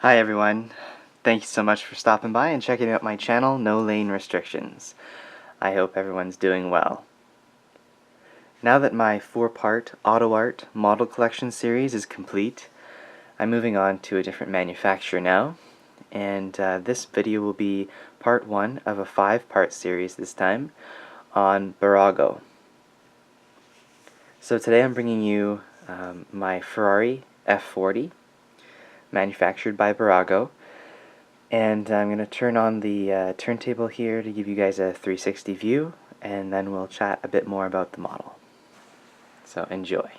Hi everyone, thank you so much for stopping by and checking out my channel, No Lane Restrictions. I hope everyone's doing well. Now that my 4-part auto art model collection series is complete, I'm moving on to a different manufacturer now, and this video will be part 1 of a 5-part series this time on Bburago. So today I'm bringing you my Ferrari F40, manufactured by Bburago. And I'm going to turn on the turntable here to give you guys a 360 view, and then we'll chat a bit more about the model. So enjoy.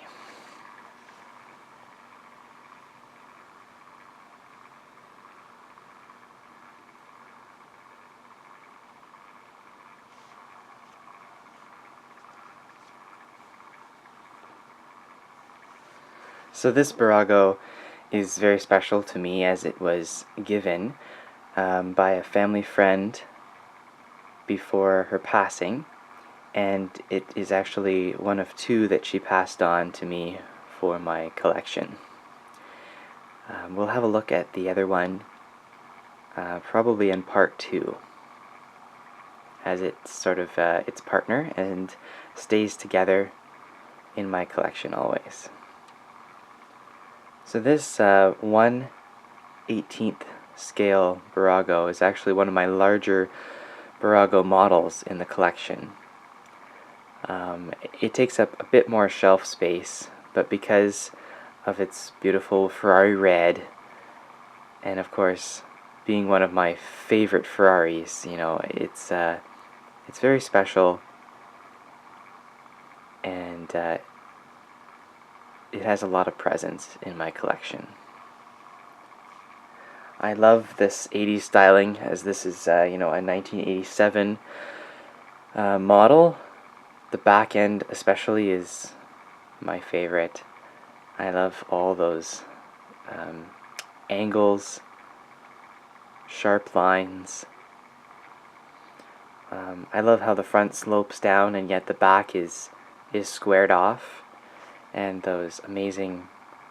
So this Bburago is very special to me as it was given by a family friend before her passing, and it is actually one of 2 that she passed on to me for my collection. We'll have a look at the other one probably in part 2, as it's sort of its partner and stays together in my collection always. So this 1/18th scale Bburago is actually one of my larger Bburago models in the collection. It takes up a bit more shelf space, but because of its beautiful Ferrari red, and of course being one of my favorite Ferraris, you know, it's very special, and it has a lot of presence in my collection. I love this 80s styling, as this is a 1987 model. The back end especially is my favorite. I love all those angles, sharp lines. I love how the front slopes down and yet the back is squared off, and those amazing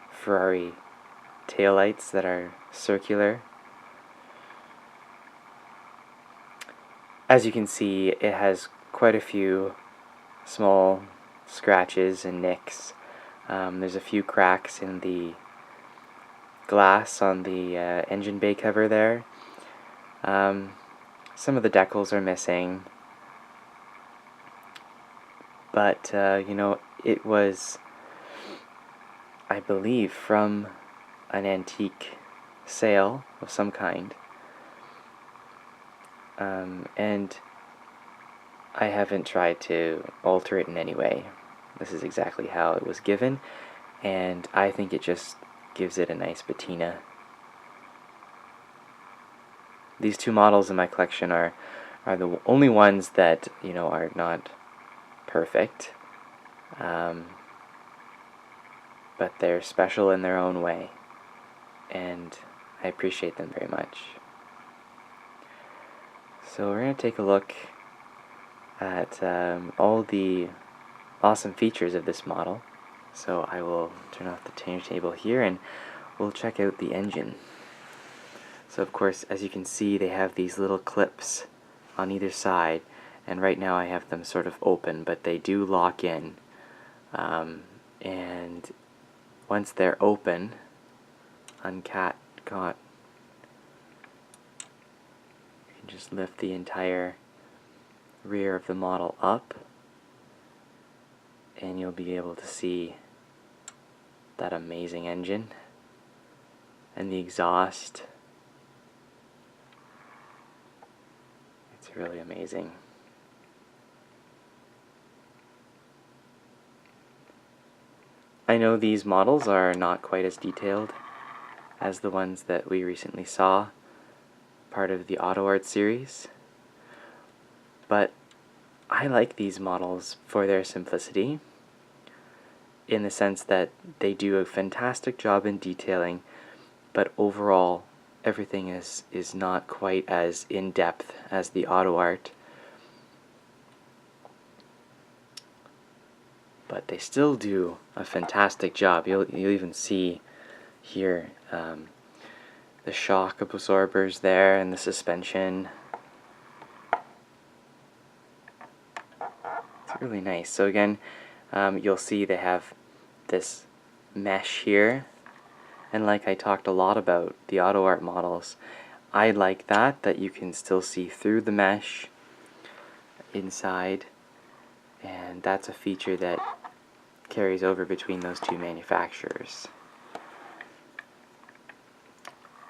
Ferrari taillights that are circular. As you can see, it has quite a few small scratches and nicks. There's a few cracks in the glass on the engine bay cover there. Some of the decals are missing, but it was, I believe, from an antique sale of some kind, and I haven't tried to alter it in any way. This is exactly how it was given, and I think it just gives it a nice patina. These 2 models in my collection are the only ones that are not perfect, but they're special in their own way, and I appreciate them very much. So we're going to take a look at all the awesome features of this model. So I will turn off the turntable here and we'll check out the engine. So of course, as you can see, they have these little clips on either side, and right now I have them sort of open, but they do lock in, and once they're open, you can just lift the entire rear of the model up, and you'll be able to see that amazing engine and the exhaust. It's really amazing. I know these models are not quite as detailed as the ones that we recently saw, part of the auto art series, but I like these models for their simplicity, in the sense that they do a fantastic job in detailing, but overall everything is not quite as in-depth as the auto art. But they still do a fantastic job. You'll even see here the shock absorbers there and the suspension. It's really nice. So again, you'll see they have this mesh here, and like I talked a lot about the Auto Art models, I like that you can still see through the mesh inside, and that's a feature that carries over between those two manufacturers.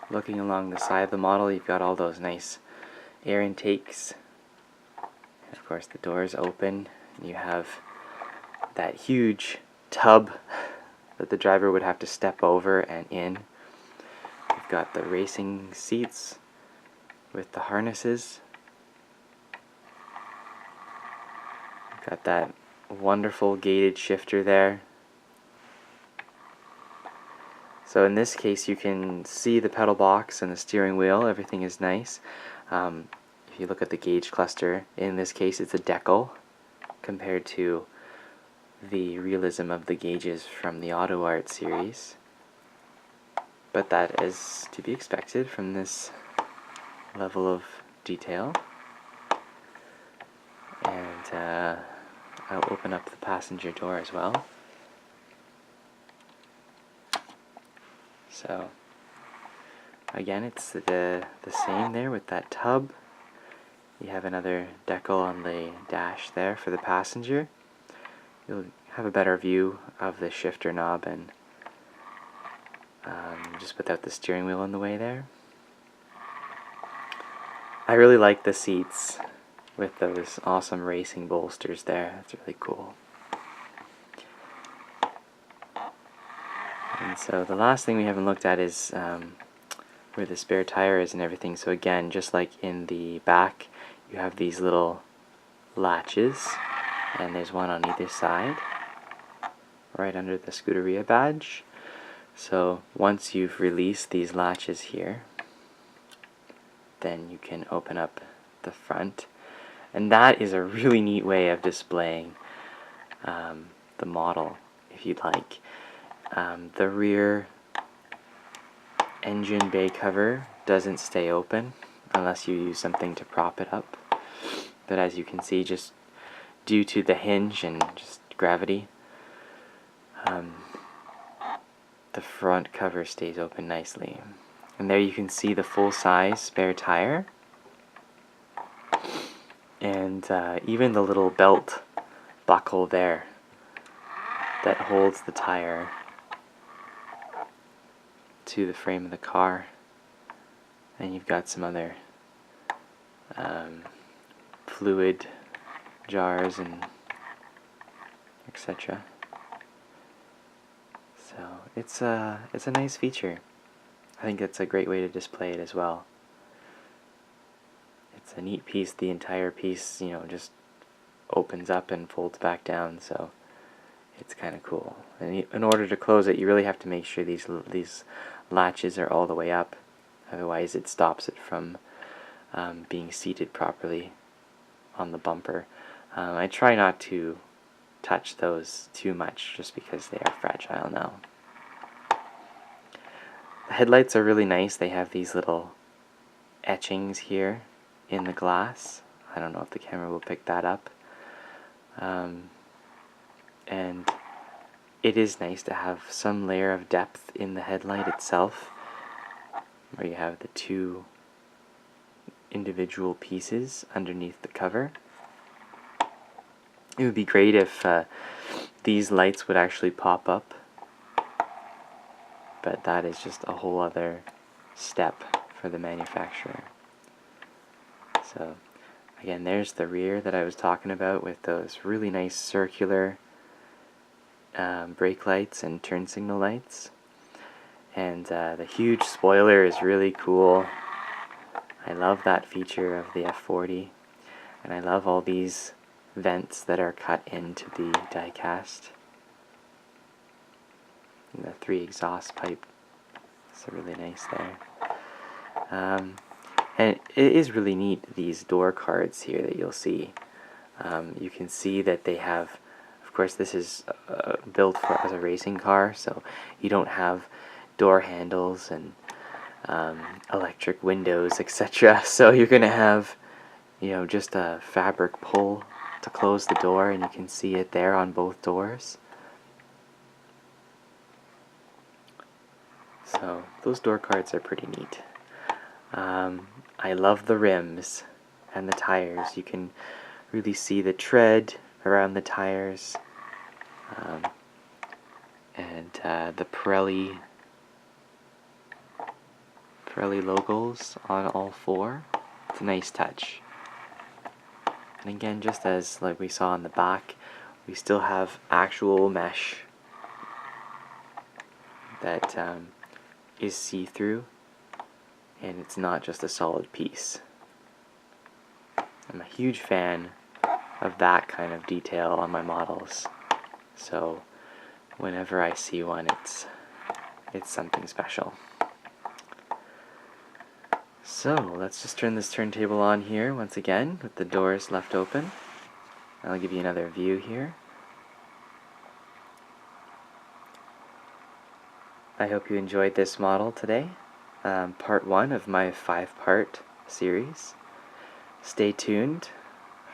Looking along the side of the model, you've got all those nice air intakes. And of course the doors open, and you have that huge tub that the driver would have to step over and in. You've got the racing seats with the harnesses. You've got that wonderful gated shifter there. So in this case you can see the pedal box and the steering wheel, everything is nice. If you look at the gauge cluster, in this case it's a decal compared to the realism of the gauges from the Auto Art series. But that is to be expected from this level of detail. And I'll open up the passenger door as well. So again, it's the same there with that tub. You have another decal on the dash there for the passenger. You'll have a better view of the shifter knob, and just without the steering wheel in the way there. I really like the seats with those awesome racing bolsters there. That's really cool. And so the last thing we haven't looked at is where the spare tire is and everything. So again, just like in the back, you have these little latches, and there's one on either side, right under the Scuderia badge. So once you've released these latches here, then you can open up the front, and that is a really neat way of displaying the model, if you'd like. The rear engine bay cover doesn't stay open unless you use something to prop it up, but as you can see, just due to the hinge and just gravity, the front cover stays open nicely. And there you can see the full-size spare tire, and even the little belt buckle there that holds the tire to the frame of the car. And you've got some other fluid jars and etc. So it's a nice feature. I think it's a great way to display it as well. It's a neat piece. The entire piece, you know, just opens up and folds back down, so it's kind of cool. And in order to close it, you really have to make sure these latches are all the way up. Otherwise, it stops it from being seated properly on the bumper. I try not to touch those too much, just because they are fragile now. The headlights are really nice. They have these little etchings here in the glass. I don't know if the camera will pick that up. And it is nice to have some layer of depth in the headlight itself, where you have the two individual pieces underneath the cover. It would be great if these lights would actually pop up, but that is just a whole other step for the manufacturer. So again, there's the rear that I was talking about with those really nice circular brake lights and turn signal lights. And the huge spoiler is really cool. I love that feature of the F40, and I love all these vents that are cut into the die-cast. And the 3 exhaust pipe. It's really nice there. And it is really neat, these door cards here that you'll see. You can see that they have, of course this is built as a racing car, so you don't have door handles and electric windows, etc. So you're going to have, just a fabric pull to close the door, and you can see it there on both doors. So those door cards are pretty neat. I love the rims and the tires. You can really see the tread around the tires, and the Pirelli logos on all four. It's a nice touch. And again, just as like we saw on the back, we still have actual mesh that is see-through, and it's not just a solid piece. I'm a huge fan of that kind of detail on my models, so whenever I see one, it's something special. So let's just turn this turntable on here once again with the doors left open. I'll give you another view here. I hope you enjoyed this model today, part 1 of my 5-part series. Stay tuned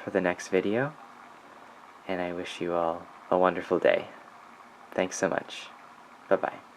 for the next video, and I wish you all a wonderful day. Thanks so much. Bye-bye.